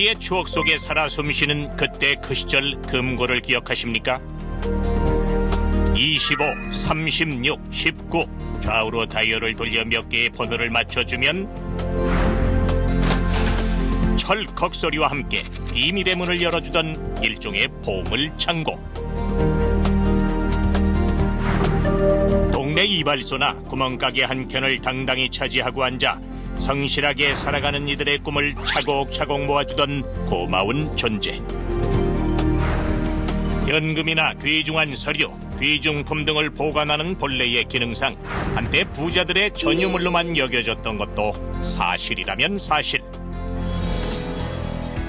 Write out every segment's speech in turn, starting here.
우리의 추억 속에 살아 숨쉬는 그때 그 시절 금고를 기억하십니까? 25, 36, 19 좌우로 다이얼을 돌려 몇 개의 번호를 맞춰주면 철컥 소리와 함께 비밀의 문을 열어주던 일종의 보물 창고. 동네 이발소나 구멍가게 한 켠을 당당히 차지하고 앉아 성실하게 살아가는 이들의 꿈을 차곡차곡 모아주던 고마운 존재. 현금이나 귀중한 서류, 귀중품 등을 보관하는 본래의 기능상 한때 부자들의 전유물로만 여겨졌던 것도 사실이라면 사실.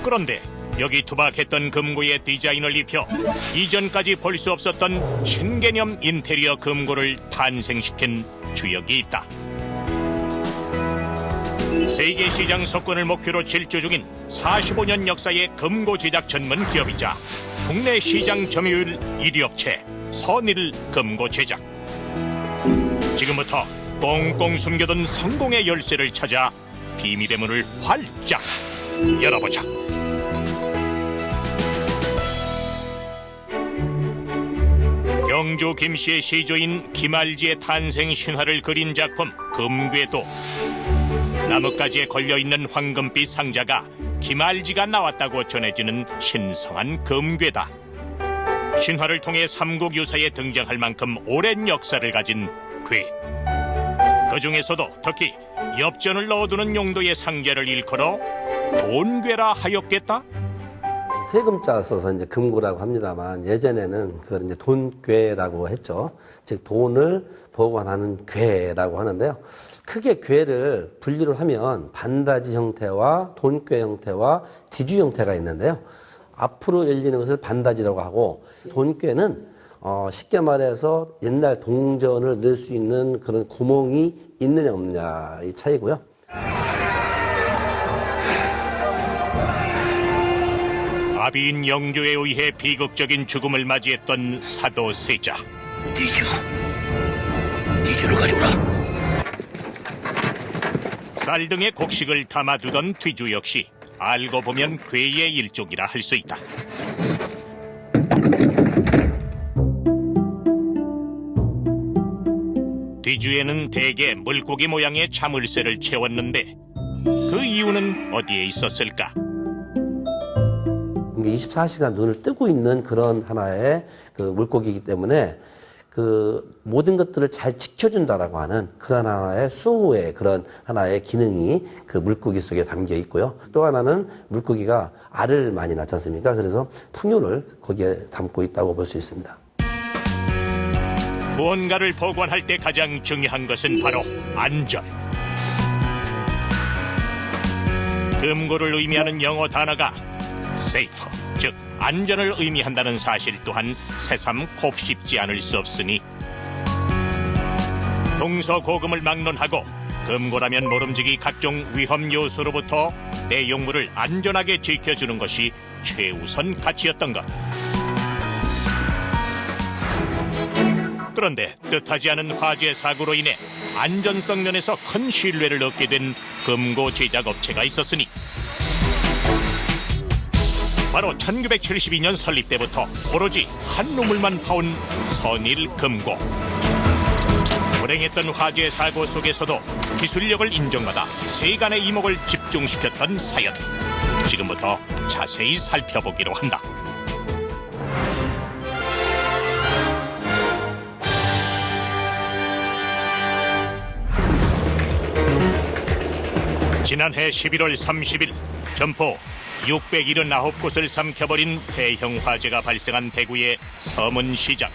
그런데 여기 투박했던 금고의 디자인을 입혀 이전까지 볼 수 없었던 신개념 인테리어 금고를 탄생시킨 주역이 있다. 세계 시장 석권을 목표로 질주 중인 45년 역사의 금고 제작 전문 기업이자 국내 시장 점유율 1위 업체 선일 금고 제작. 지금부터 꽁꽁 숨겨둔 성공의 열쇠를 찾아 비밀의 문을 활짝 열어보자. 경주 김씨의 시조인 김알지의 탄생 신화를 그린 작품 금궤도. 나뭇가지에 걸려있는 황금빛 상자가 김알지가 나왔다고 전해지는 신성한 금괴다. 신화를 통해 삼국유사에 등장할 만큼 오랜 역사를 가진 괴. 그 중에서도 특히 엽전을 넣어두는 용도의 상자를 일컬어 돈괴라 하였겠다. 세금자 써서 이제 금고라고 합니다만 예전에는 그걸 이제 돈괴라고 했죠. 즉 돈을 보관하는 괴라고 하는데요. 크게 괴를 분류를 하면 반다지 형태와 돈괴 형태와 디주 형태가 있는데요. 앞으로 열리는 것을 반다지라고 하고 돈괴는 쉽게 말해서 옛날 동전을 넣을 수 있는 그런 구멍이 있느냐 없느냐의 차이고요. 아비인 영조에 의해 비극적인 죽음을 맞이했던 사도 세자. 디주를 가져오라. 쌀 등의 곡식을 담아두던 뒤주 역시 알고 보면 괴의 일족이라 할 수 있다. 뒤주에는 대개 물고기 모양의 자물쇠를 채웠는데 그 이유는 어디에 있었을까? 24시간 눈을 뜨고 있는 그런 하나의 그 물고기이기 때문에 그 모든 것들을 잘 지켜준다라고 하는 그런 하나의 수호의 그런 하나의 기능이 그 물고기 속에 담겨 있고요. 또 하나는 물고기가 알을 많이 낳지 않습니까? 그래서 풍요를 거기에 담고 있다고 볼 수 있습니다. 무언가를 보관할 때 가장 중요한 것은 바로 안전. 금고를 의미하는 영어 단어가 safe, 즉 안전을 의미한다는 사실 또한 새삼 곱씹지 않을 수 없으니 동서고금을 막론하고 금고라면 모름지기 각종 위험 요소로부터 내용물을 안전하게 지켜주는 것이 최우선 가치였던 것. 그런데 뜻하지 않은 화재 사고로 인해 안전성 면에서 큰 신뢰를 얻게 된 금고 제작 업체가 있었으니 바로 1972년 설립 때부터 오로지 한 놈을만 파온 선일 금고. 불행했던 화재 사고 속에서도 기술력을 인정받아 세간의 이목을 집중시켰던 사연. 지금부터 자세히 살펴보기로 한다. 지난해 11월 30일 점포 679곳을 삼켜버린 대형 화재가 발생한 대구의 서문시장.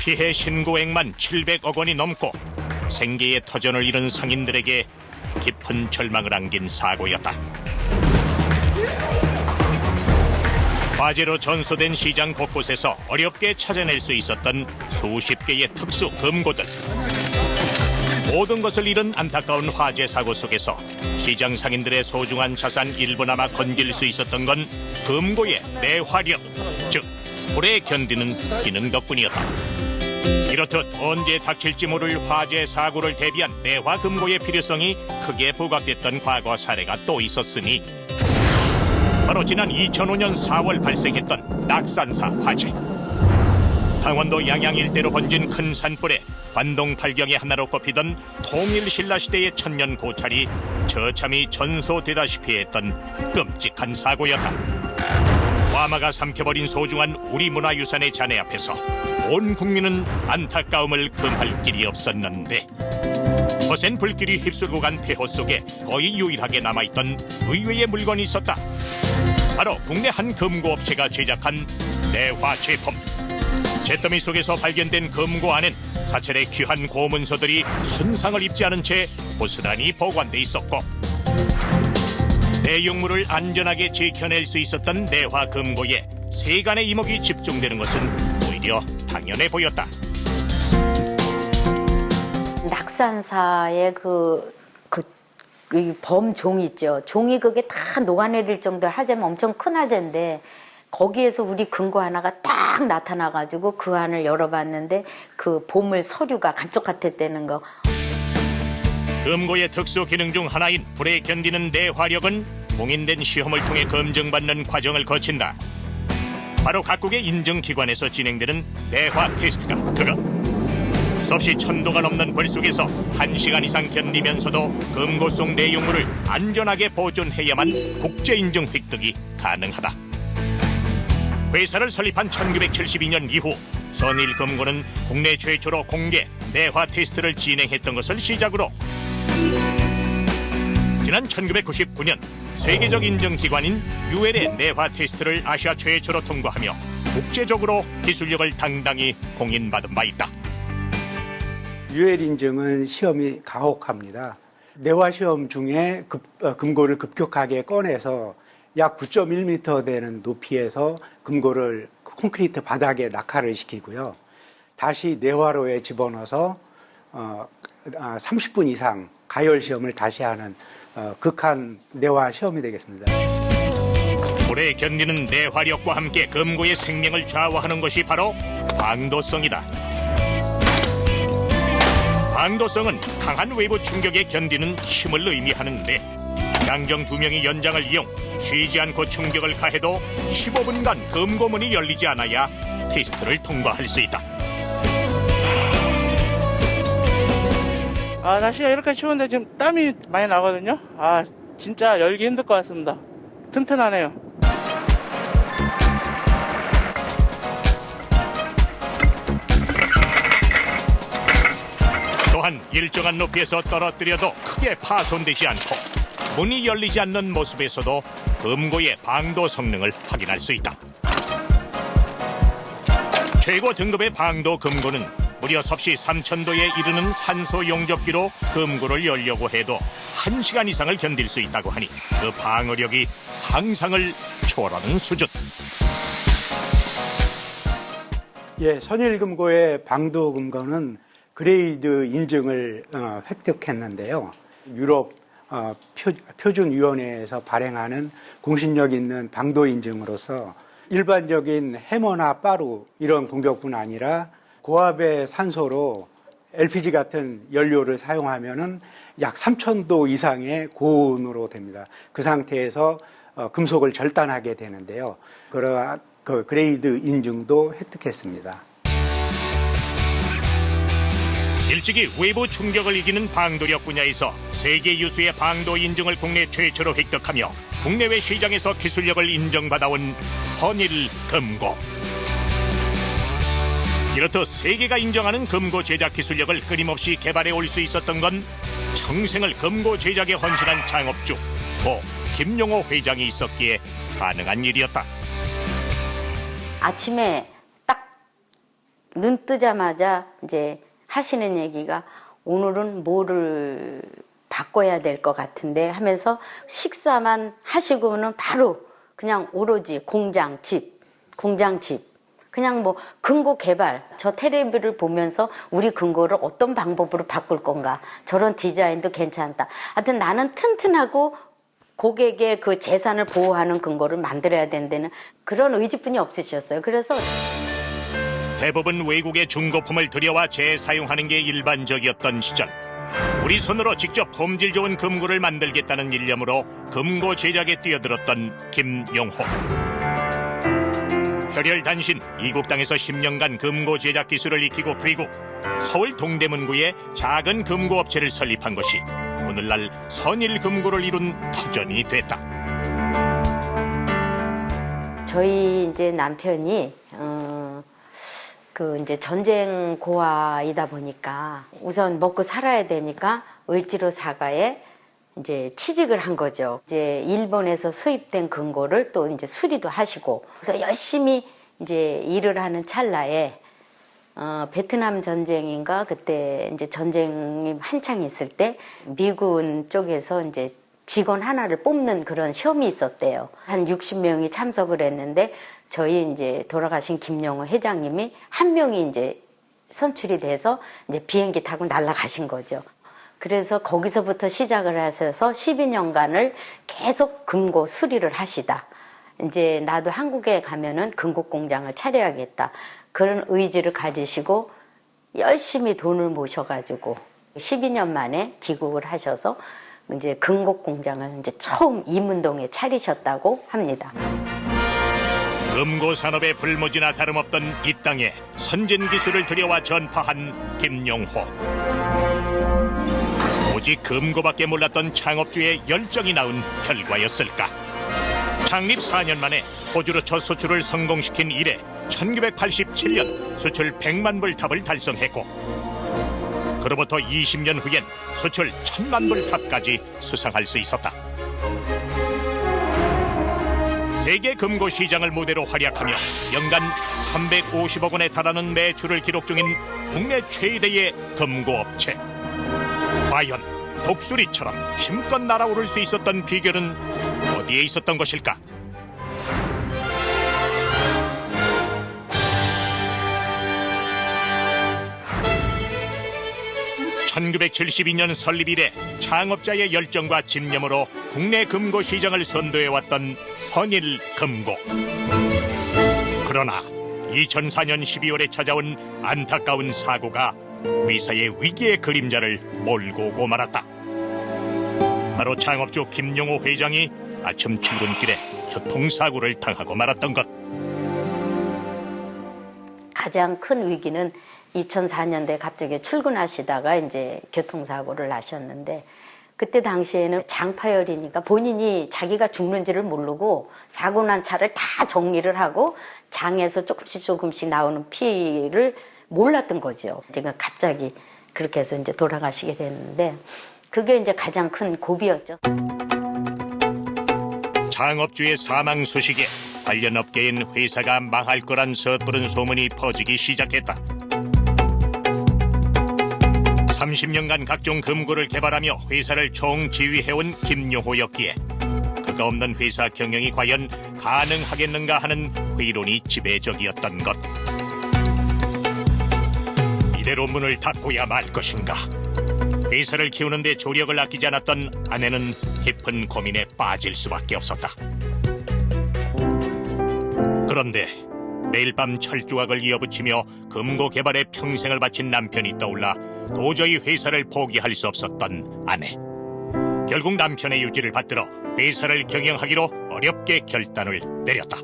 피해 신고액만 700억 원이 넘고 생계의 터전을 잃은 상인들에게 깊은 절망을 안긴 사고였다. 화재로 전소된 시장 곳곳에서 어렵게 찾아낼 수 있었던 수십 개의 특수 금고들. 모든 것을 잃은 안타까운 화재 사고 속에서 시장 상인들의 소중한 자산 일부나마 건질 수 있었던 건 금고의 내화력, 즉 불에 견디는 기능 덕분이었다. 이렇듯 언제 닥칠지 모를 화재 사고를 대비한 내화 금고의 필요성이 크게 부각됐던 과거 사례가 또 있었으니 바로 지난 2005년 4월 발생했던 낙산사 화재. 강원도 양양 일대로 번진 큰 산불에 관동 팔경의 하나로 꼽히던 통일신라시대의 천년 고찰이 처참히 전소되다시피 했던 끔찍한 사고였다. 화마가 삼켜버린 소중한 우리 문화유산의 잔해 앞에서 온 국민은 안타까움을 금할 길이 없었는데, 거센 불길이 휩쓸고 간 폐허 속에 거의 유일하게 남아있던 의외의 물건이 있었다. 바로 국내 한 금고업체가 제작한 내화 제품. 잿더미 속에서 발견된 금고 안엔 사찰의 귀한 고문서들이 손상을 입지 않은 채 고스란히 보관돼 있었고, 내용물을 안전하게 지켜낼 수 있었던 내화 금고에 세간의 이목이 집중되는 것은 오히려 당연해 보였다. 낙산사의 이 범종 있죠. 종이 그게 다 녹아내릴 정도의 화재면 엄청 큰 화재인데, 거기에서 우리 금고 하나가 딱 나타나가지고 그 안을 열어봤는데 그 보물 서류가 감쪽 같았다는 거. 금고의 특수 기능 중 하나인 불에 견디는 내화력은 공인된 시험을 통해 검증받는 과정을 거친다. 바로 각국의 인증기관에서 진행되는 내화 테스트가 그것. 섭씨 1000도가 넘는 불 속에서 1시간 이상 견디면서도 금고 속 내용물을 안전하게 보존해야만 국제인증 획득이 가능하다. 회사를 설립한 1972년 이후 선일금고는 국내 최초로 공개 내화 테스트를 진행했던 것을 시작으로 지난 1999년 세계적 인증기관인 UL의 내화 테스트를 아시아 최초로 통과하며 국제적으로 기술력을 당당히 공인받은 바 있다. UL 인증은 시험이 가혹합니다. 내화 시험 중에 금고를 급격하게 꺼내서 약 9.1m 되는 높이에서 금고를 콘크리트 바닥에 낙하를 시키고요. 다시 내화로에 집어넣어서 30분 이상 가열 시험을 다시 하는 극한 내화 시험이 되겠습니다. 불에 견디는 내화력과 함께 금고의 생명을 좌우하는 것이 바로 방도성이다. 방도성은 강한 외부 충격에 견디는 힘을 의미하는데, 양정 2명이 연장을 이용 쉬지 않고 충격을 가해도 15분간 금고문이 열리지 않아야 테스트를 통과할 수 있다. 날씨가 이렇게 추운데 지금 땀이 많이 나거든요. 진짜 열기 힘들 것 같습니다. 튼튼하네요. 또한 일정한 높이에서 떨어뜨려도 크게 파손되지 않고 문이 열리지 않는 모습에서도 금고의 방도 성능을 확인할 수 있다. 최고 등급의 방도 금고는 무려 섭씨 3000도에 이르는 산소 용접기로 금고를 열려고 해도 1시간 이상을 견딜 수 있다고 하니 그 방어력이 상상을 초월하는 수준. 선일금고의 방도금고는 그레이드 인증을 획득했는데요. 유럽 표준위원회에서 발행하는 공신력 있는 방도 인증으로서 일반적인 해머나 빠루 이런 공격뿐 아니라 고압의 산소로 LPG 같은 연료를 사용하면은 약 3000도 이상의 고온으로 됩니다. 그 상태에서 금속을 절단하게 되는데요. 그러한 그레이드 인증도 획득했습니다. 일찍이 외부 충격을 이기는 방도력 분야에서 세계 유수의 방도 인증을 국내 최초로 획득하며 국내외 시장에서 기술력을 인정받아온 선일금고. 이렇듯 세계가 인정하는 금고 제작 기술력을 끊임없이 개발해 올 수 있었던 건 평생을 금고 제작에 헌신한 창업주 고 김용호 회장이 있었기에 가능한 일이었다. 아침에 딱 눈 뜨자마자 이제 하시는 얘기가 오늘은 뭐를 바꿔야 될 것 같은데 하면서 식사만 하시고는 바로 그냥 오로지 공장 집 그냥 뭐 금고 개발. 저 텔레비를 보면서 우리 금고를 어떤 방법으로 바꿀 건가, 저런 디자인도 괜찮다. 하여튼 나는 튼튼하고 고객의 그 재산을 보호하는 금고를 만들어야 된다는 그런 의지뿐이 없으셨어요. 그래서 대부분 외국의 중고품을 들여와 재사용하는 게 일반적이었던 시절, 우리 손으로 직접 품질 좋은 금고를 만들겠다는 일념으로 금고 제작에 뛰어들었던 김용호. 혈혈단신 이국 땅에서 10년간 금고 제작 기술을 익히고 귀국, 서울 동대문구에 작은 금고 업체를 설립한 것이 오늘날 선일금고를 이룬 터전이 됐다. 저희 이제 남편이 이제 전쟁 고아이다 보니까 우선 먹고 살아야 되니까 을지로 사가에 이제 취직을 한 거죠. 이제 일본에서 수입된 금고를 또 이제 수리도 하시고, 그래서 열심히 이제 일을 하는 찰나에 베트남 전쟁인가 그때 이제 전쟁이 한창 있을 때 미군 쪽에서 이제 직원 하나를 뽑는 그런 시험이 있었대요. 한 60명이 참석을 했는데 저희 이제 돌아가신 김용호 회장님이 한 명이 이제 선출이 돼서 이제 비행기 타고 날아가신 거죠. 그래서 거기서부터 시작을 하셔서 12년간을 계속 금고 수리를 하시다. 이제 나도 한국에 가면은 금고 공장을 차려야겠다. 그런 의지를 가지시고 열심히 돈을 모셔가지고 12년 만에 귀국을 하셔서 이제 금고 공장을 이제 처음 이문동에 차리셨다고 합니다. 금고 산업의 불모지나 다름없던 이 땅에 선진 기술을 들여와 전파한 김용호. 오직 금고밖에 몰랐던 창업주의 열정이 낳은 결과였을까? 창립 4년 만에 호주로 첫 수출을 성공시킨 이래 1987년 수출 100만 불 탑을 달성했고, 그로부터 20년 후엔 수출 1000만 불 탑까지 수상할 수 있었다. 세계 금고 시장을 무대로 활약하며 연간 350억 원에 달하는 매출을 기록 중인 국내 최대의 금고업체. 과연 독수리처럼 힘껏 날아오를 수 있었던 비결은 어디에 있었던 것일까? (1972년) 설립 이래 창업자의 열정과 집념으로 국내 금고 시장을 선도해왔던 선일금고. 그러나 2004년 12월에 찾아온 안타까운 사고가 회사의 위기의 그림자를 몰고 오고 말았다. 바로 창업주 김용호 회장이 아침 출근길에 교통사고를 당하고 말았던 것. 가장 큰 위기는 2004년도에 갑자기 출근하시다가 이제 교통사고를 나셨는데, 그때 당시에는 장파열이니까 본인이 자기가 죽는지를 모르고 사고 난 차를 다 정리를 하고 장에서 조금씩 나오는 피를 몰랐던 거죠. 제가 갑자기 그렇게 해서 이제 돌아가시게 됐는데, 그게 이제 가장 큰 고비였죠. 창업주의 사망 소식에 관련 업계인 회사가 망할 거란 섣부른 소문이 퍼지기 시작했다. 30년간 각종 금고를 개발하며 회사를 총지휘해온 김용호였기에 그가 없는 회사 경영이 과연 가능하겠는가 하는 회의론이 지배적이었던 것. 이대로 문을 닫고야 말 것인가? 회사를 키우는 데 조력을 아끼지 않았던 아내는 깊은 고민에 빠질 수밖에 없었다. 그런데 매일 밤 철조각을 이어붙이며 금고 개발에 평생을 바친 남편이 떠올라 도저히 회사를 포기할 수 없었던 아내. 결국 남편의 유지를 받들어 회사를 경영하기로 어렵게 결단을 내렸다.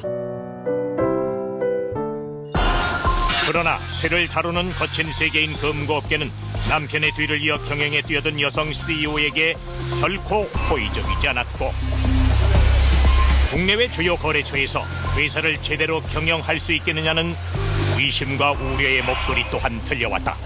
그러나 쇠를 다루는 거친 세계인 금고업계는 남편의 뒤를 이어 경영에 뛰어든 여성 CEO에게 결코 호의적이지 않았고, 국내외 주요 거래처에서 회사를 제대로 경영할 수 있겠느냐는 의심과 우려의 목소리 또한 들려왔다.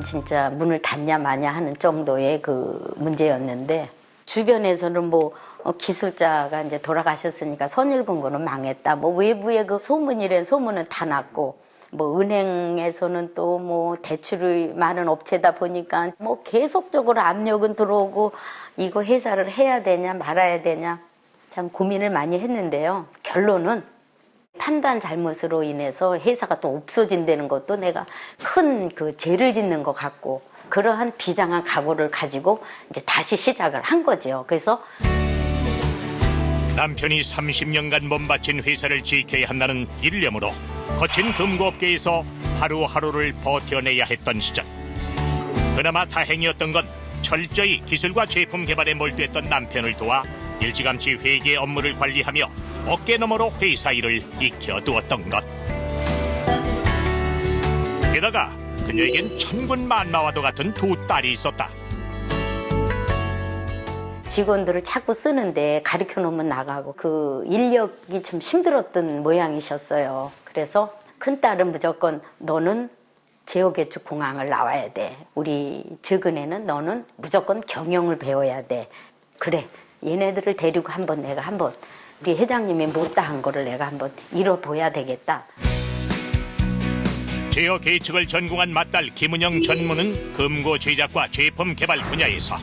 진짜 문을 닫냐 마냐 하는 정도의 그 문제였는데, 주변에서는 뭐 기술자가 이제 돌아가셨으니까 선일금고는 망했다, 뭐 외부의 그 소문이란 소문은 다 났고, 뭐 은행에서는 또 뭐 대출이 많은 업체다 보니까 뭐 계속적으로 압력은 들어오고, 이거 회사를 해야 되냐 말아야 되냐 참 고민을 많이 했는데요. 결론은 판단 잘못으로 인해서 회사가 또 없어진다는 것도 내가 큰 그 죄를 짓는 것 같고, 그러한 비장한 각오를 가지고 이제 다시 시작을 한 거죠. 그래서 남편이 30년간 몸바친 회사를 지켜야 한다는 일념으로 거친 금고업계에서 하루하루를 버텨내야 했던 시절. 그나마 다행이었던 건 철저히 기술과 제품 개발에 몰두했던 남편을 도와 일찌감치 회계 업무를 관리하며 어깨 너머로 회사 일을 익혀두었던 것. 게다가 그녀에겐 천군만마와도 같은 두 딸이 있었다. 직원들을 자꾸 쓰는데 가르쳐 놓으면 나가고 그 인력이 좀 힘들었던 모양이셨어요. 그래서 큰딸은 무조건 너는 제어개축공학을 나와야 돼. 우리 적은애는 너는 무조건 경영을 배워야 돼. 그래, 얘네들을 데리고 내가 한번 우리 회장님이 못다한 거를 내가 한번 이뤄봐야 되겠다. 제어 계측을 전공한 맏딸 김은영 전무는 금고 제작과 제품 개발 분야에서,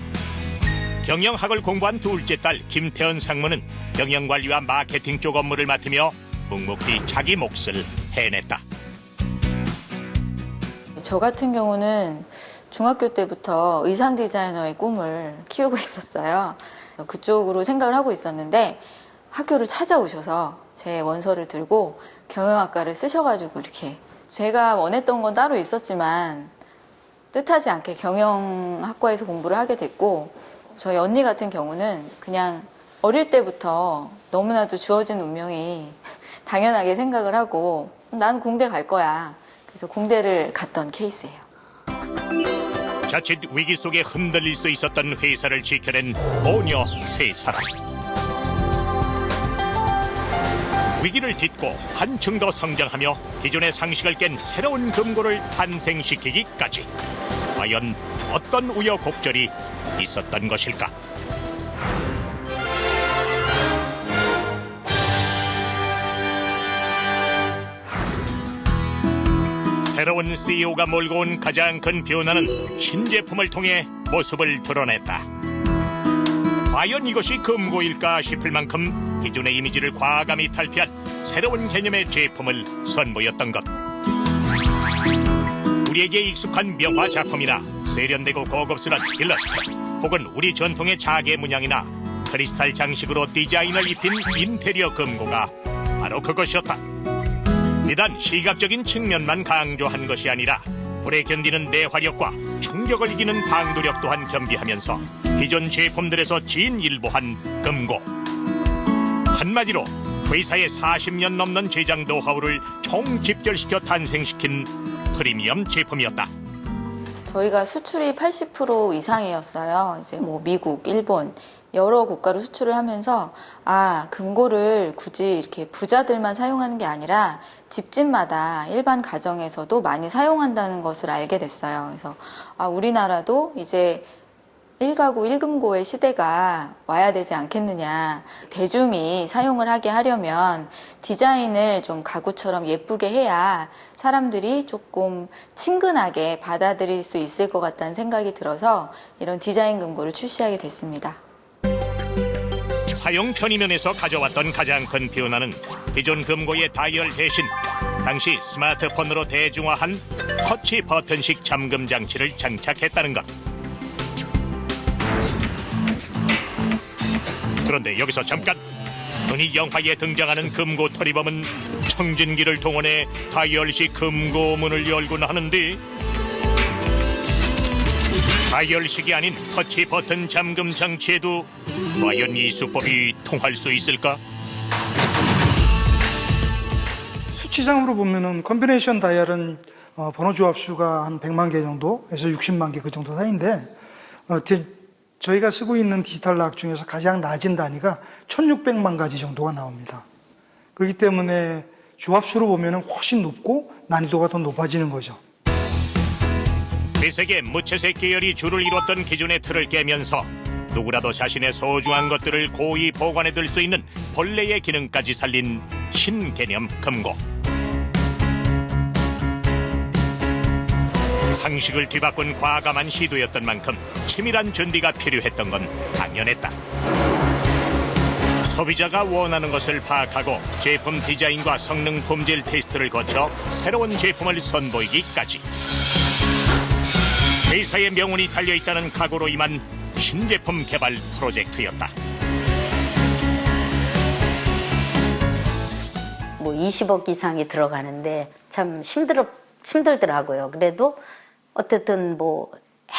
경영학을 공부한 둘째 딸 김태연 상무는 경영관리와 마케팅 쪽 업무를 맡으며 묵묵히 자기 몫을 해냈다. 저 같은 경우는 중학교 때부터 의상 디자이너의 꿈을 키우고 있었어요. 그쪽으로 생각을 하고 있었는데 학교를 찾아오셔서 제 원서를 들고 경영학과를 쓰셔가지고 이렇게 제가 원했던 건 따로 있었지만 뜻하지 않게 경영학과에서 공부를 하게 됐고, 저희 언니 같은 경우는 그냥 어릴 때부터 너무나도 주어진 운명이 당연하게 생각을 하고 나는 공대 갈 거야. 그래서 공대를 갔던 케이스예요. 자칫 위기 속에 흔들릴 수 있었던 회사를 지켜낸 모녀 세 사람. 위기를 딛고 한층 더 성장하며 기존의 상식을 깬 새로운 금고를 탄생시키기까지 과연 어떤 우여곡절이 있었던 것일까? 새로운 CEO가 몰고 온 가장 큰 변화는 신제품을 통해 모습을 드러냈다. 과연 이것이 금고일까 싶을 만큼 기존의 이미지를 과감히 탈피한 새로운 개념의 제품을 선보였던 것. 우리에게 익숙한 명화 작품이나 세련되고 고급스러운 일러스트, 혹은 우리 전통의 자개 문양이나 크리스탈 장식으로 디자인을 입힌 인테리어 금고가 바로 그것이었다. 비단 시각적인 측면만 강조한 것이 아니라 불에 견디는 내화력과 충격을 이기는 방도력 또한 겸비하면서 기존 제품들에서 진일보한 금고. 한마디로 회사의 40년 넘는 제작 노하우를 총집결시켜 탄생시킨 프리미엄 제품이었다. 저희가 수출이 80% 이상이었어요. 이제 뭐 미국, 일본 여러 국가로 수출을 하면서 금고를 굳이 이렇게 부자들만 사용하는 게 아니라 집집마다 일반 가정에서도 많이 사용한다는 것을 알게 됐어요. 그래서 우리나라도 이제 1가구 1금고의 시대가 와야 되지 않겠느냐. 대중이 사용을 하게 하려면 디자인을 좀 가구처럼 예쁘게 해야 사람들이 조금 친근하게 받아들일 수 있을 것 같다는 생각이 들어서 이런 디자인 금고를 출시하게 됐습니다. 사용 편의 면에서 가져왔던 가장 큰 변화는 기존 금고의 다이얼 대신 당시 스마트폰으로 대중화한 터치 버튼식 잠금 장치를 장착했다는 것. 그런데 여기서 잠깐, 흔히 영화에 등장하는 금고 터리범은 청진기를 동원해 다이얼식 금고문을 열곤 하는데, 다이얼식이 아닌 터치 버튼 잠금 장치에도 과연 이 수법이 통할 수 있을까? 수치상으로 보면은 컨비네이션 다이얼은 번호 조합 수가 한 100만 개 정도에서 60만 개 그 정도 사이인데, 저희가 쓰고 있는 디지털 락 중에서 가장 낮은 단위가 1600만 가지 정도가 나옵니다. 그렇기 때문에 조합수로 보면은 훨씬 높고 난이도가 더 높아지는 거죠. 회색의 무채색 계열이 주를 이뤘던 기존의 틀을 깨면서 누구라도 자신의 소중한 것들을 고이 보관해둘 수 있는 본래의 기능까지 살린 신개념 금고. 상식을 뒤바꾼 과감한 시도였던 만큼 치밀한 준비가 필요했던 건 당연했다. 소비자가 원하는 것을 파악하고 제품 디자인과 성능 품질 테스트를 거쳐 새로운 제품을 선보이기까지. 회사의 명운이 달려있다는 각오로 임한 신제품 개발 프로젝트였다. 뭐 20억 이상이 들어가는데 참 힘들더라고요. 그래도 어쨌든 뭐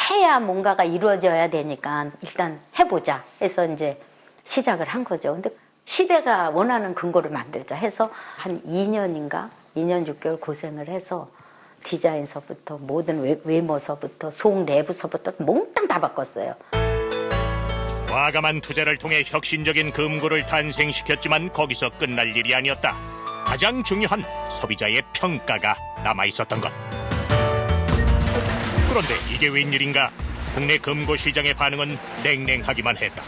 해야 뭔가가 이루어져야 되니까 일단 해보자 해서 이제 시작을 한 거죠. 근데 시대가 원하는 근거를 만들자 해서 한 2년인가 2년 6개월 고생을 해서 디자인서부터 모든 외모서부터 속 내부서부터 몽땅 다 바꿨어요. 과감한 투자를 통해 혁신적인 금고를 탄생시켰지만 거기서 끝날 일이 아니었다. 가장 중요한 소비자의 평가가 남아있었던 것. 그런데 이게 웬일인가? 국내 금고 시장의 반응은 냉랭하기만 했다.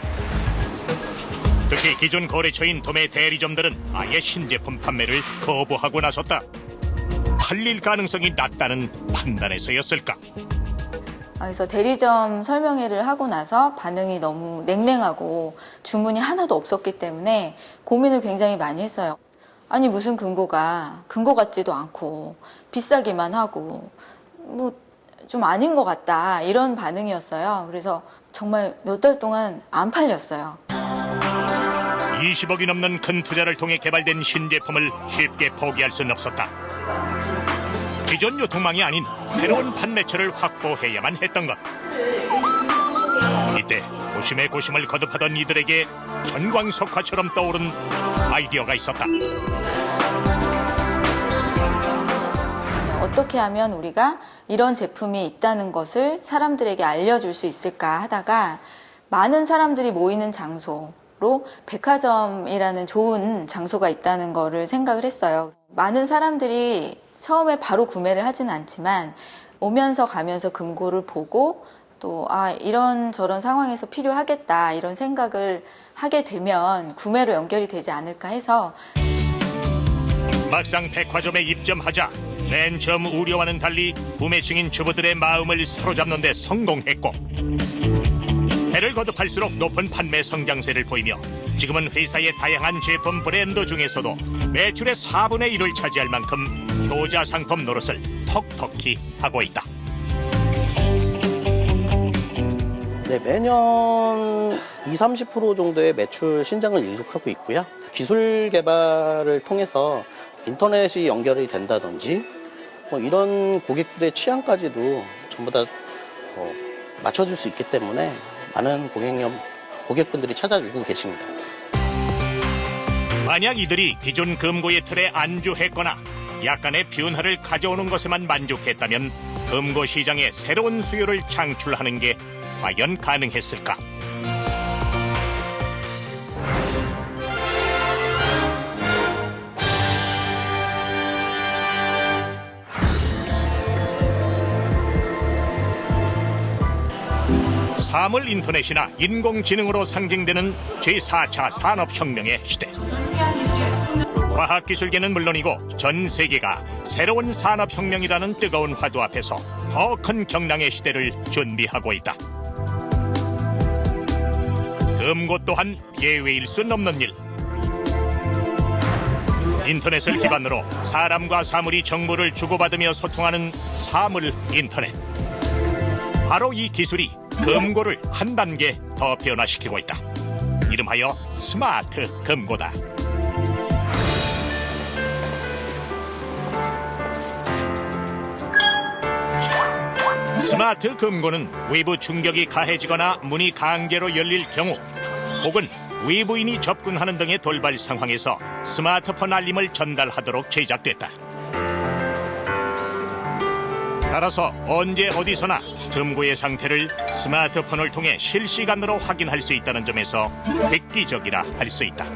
특히 기존 거래처인 도매 대리점들은 아예 신제품 판매를 거부하고 나섰다. 팔릴 가능성이 낮다는 판단에서였을까? 그래서 대리점 설명회를 하고 나서 반응이 너무 냉랭하고 주문이 하나도 없었기 때문에 고민을 굉장히 많이 했어요. 아니 무슨 금고가 금고 같지도 않고 비싸기만 하고 뭐 좀 아닌 것 같다 이런 반응이었어요. 그래서 정말 몇 달 동안 안 팔렸어요. 20억이 넘는 큰 투자를 통해 개발된 신제품을 쉽게 포기할 수는 없었다. 기존 유통망이 아닌 새로운 판매처를 확보해야만 했던 것. 이때 고심에 고심을 거듭하던 이들에게 전광석화처럼 떠오른 아이디어가 있었다. 어떻게 하면 우리가 이런 제품이 있다는 것을 사람들에게 알려줄 수 있을까 하다가 많은 사람들이 모이는 장소로 백화점이라는 좋은 장소가 있다는 거를 생각을 했어요. 많은 사람들이 처음에 바로 구매를 하진 않지만 오면서 가면서 금고를 보고 또 이런 저런 상황에서 필요하겠다 이런 생각을 하게 되면 구매로 연결이 되지 않을까 해서 막상 백화점에 입점하자 맨 처음 우려와는 달리 구매 중인 주부들의 마음을 사로잡는 데 성공했고 해를 거듭할수록 높은 판매 성장세를 보이며 지금은 회사의 다양한 제품 브랜드 중에서도 매출의 4분의 1을 차지할 만큼 효자 상품 노릇을 톡톡히 하고 있다. 네, 매년 20-30% 정도의 매출 신장을 일룩하고 있고요. 기술 개발을 통해서 인터넷이 연결이 된다든지 뭐 이런 고객들의 취향까지도 전부 다 맞춰줄 수 있기 때문에 많은 고객분들이 찾아주고 계십니다. 만약 이들이 기존 금고의 틀에 안주했거나 약간의 변화를 가져오는 것에만 만족했다면 금고 시장에 새로운 수요를 창출하는 게 과연 가능했을까? 사물 인터넷이나 인공지능으로 상징되는 제4차 산업혁명의 시대. 과학기술계는 물론이고 전 세계가 새로운 산업혁명이라는 뜨거운 화두 앞에서 더 큰 경랑의 시대를 준비하고 있다. 금고 또한 예외일 순 없는 일. 인터넷을 기반으로 사람과 사물이 정보를 주고받으며 소통하는 사물 인터넷. 바로 이 기술이 금고를 한 단계 더 변화시키고 있다. 이름하여 스마트 금고다. 스마트 금고는 외부 충격이 가해지거나 문이 강제로 열릴 경우 혹은 외부인이 접근하는 등의 돌발 상황에서 스마트폰 알림을 전달하도록 제작됐다. 따라서 언제 어디서나 금고의 상태를 스마트폰을 통해 실시간으로 확인할 수 있다는 점에서 획기적이라 할 수 있다.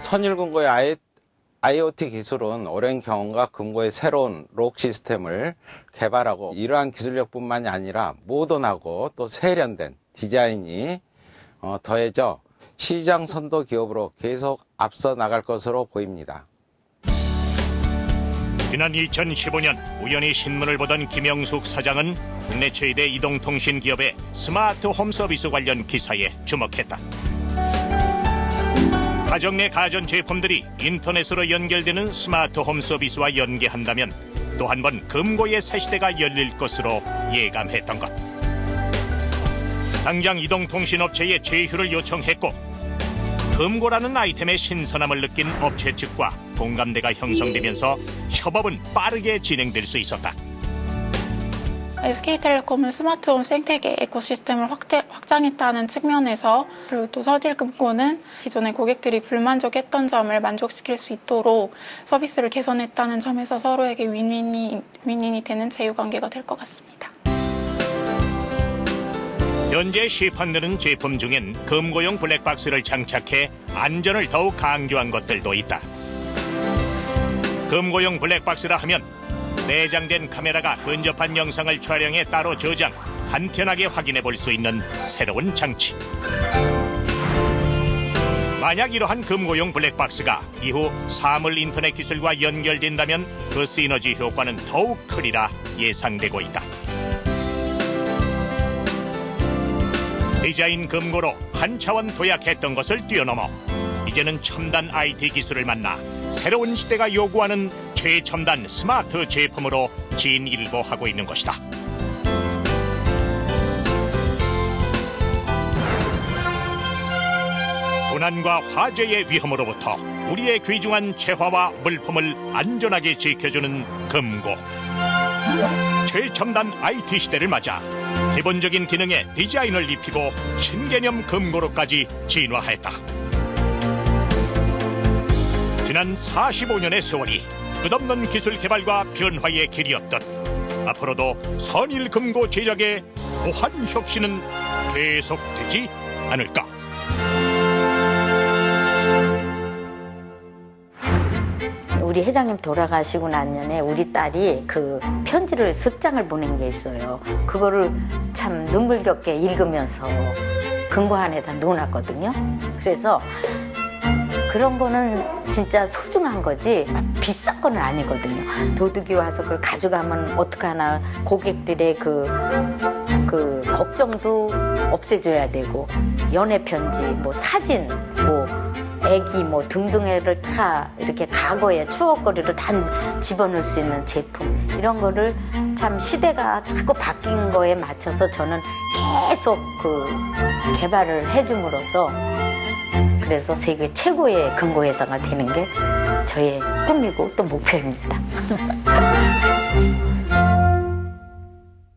선일금고의 IoT 기술은 오랜 경험과 금고의 새로운 록 시스템을 개발하고 이러한 기술력뿐만이 아니라 모던하고 또 세련된 디자인이 더해져 시장 선도 기업으로 계속 앞서 나갈 것으로 보입니다. 지난 2015년 우연히 신문을 보던 김영숙 사장은 국내 최대 이동통신 기업의 스마트 홈 서비스 관련 기사에 주목했다. 가정 내 가전 제품들이 인터넷으로 연결되는 스마트 홈 서비스와 연계한다면 또 한 번 금고의 새 시대가 열릴 것으로 예감했던 것. 당장 이동통신업체에 제휴를 요청했고 금고라는 아이템의 신선함을 느낀 업체 측과 공감대가 형성되면서 협업은 빠르게 진행될 수 있었다. SK텔레콤은 스마트홈 생태계 에코시스템을 확장했다는 측면에서, 그리고 또 서딜금고는 기존의 고객들이 불만족했던 점을 만족시킬 수 있도록 서비스를 개선했다는 점에서 서로에게 윈윈이 되는 제휴관계가 될 것 같습니다. 현재 시판되는 제품 중엔 금고용 블랙박스를 장착해 안전을 더욱 강조한 것들도 있다. 금고용 블랙박스라 하면 내장된 카메라가 근접한 영상을 촬영해 따로 저장, 간편하게 확인해 볼 수 있는 새로운 장치. 만약 이러한 금고용 블랙박스가 이후 사물 인터넷 기술과 연결된다면 그 시너지 효과는 더욱 크리라 예상되고 있다. 디자인 금고로 한 차원 도약했던 것을 뛰어넘어 이제는 첨단 IT 기술을 만나 새로운 시대가 요구하는 최첨단 스마트 제품으로 진일보하고 있는 것이다. 도난과 화재의 위험으로부터 우리의 귀중한 재화와 물품을 안전하게 지켜주는 금고. 최첨단 IT 시대를 맞아 기본적인 기능에 디자인을 입히고 신개념 금고로까지 진화했다. 지난 45년의 세월이 끝없는 기술 개발과 변화의 길이었듯 앞으로도 선일 금고 제작의 무한 혁신은 계속되지 않을까. 우리 회장님 돌아가시고 난 년에 우리 딸이 그 편지를 습장을 보낸 게 있어요. 그거를 참 눈물겹게 읽으면서 금고 안에다 놓아놨거든요. 그래서 그런 거는 진짜 소중한 거지 비싼 건 아니거든요. 도둑이 와서 그걸 가져가면 어떡하나 고객들의 그 걱정도 없애줘야 되고, 연애 편지, 뭐 사진, 뭐 애기 뭐 등등을 다 이렇게 과거의 추억거리를 다 집어넣을 수 있는 제품, 이런 거를 참 시대가 자꾸 바뀐 거에 맞춰서 저는 계속 그 개발을 해줌으로써 그래서 세계 최고의 금고 회사가 되는 게 저의 꿈이고 또 목표입니다.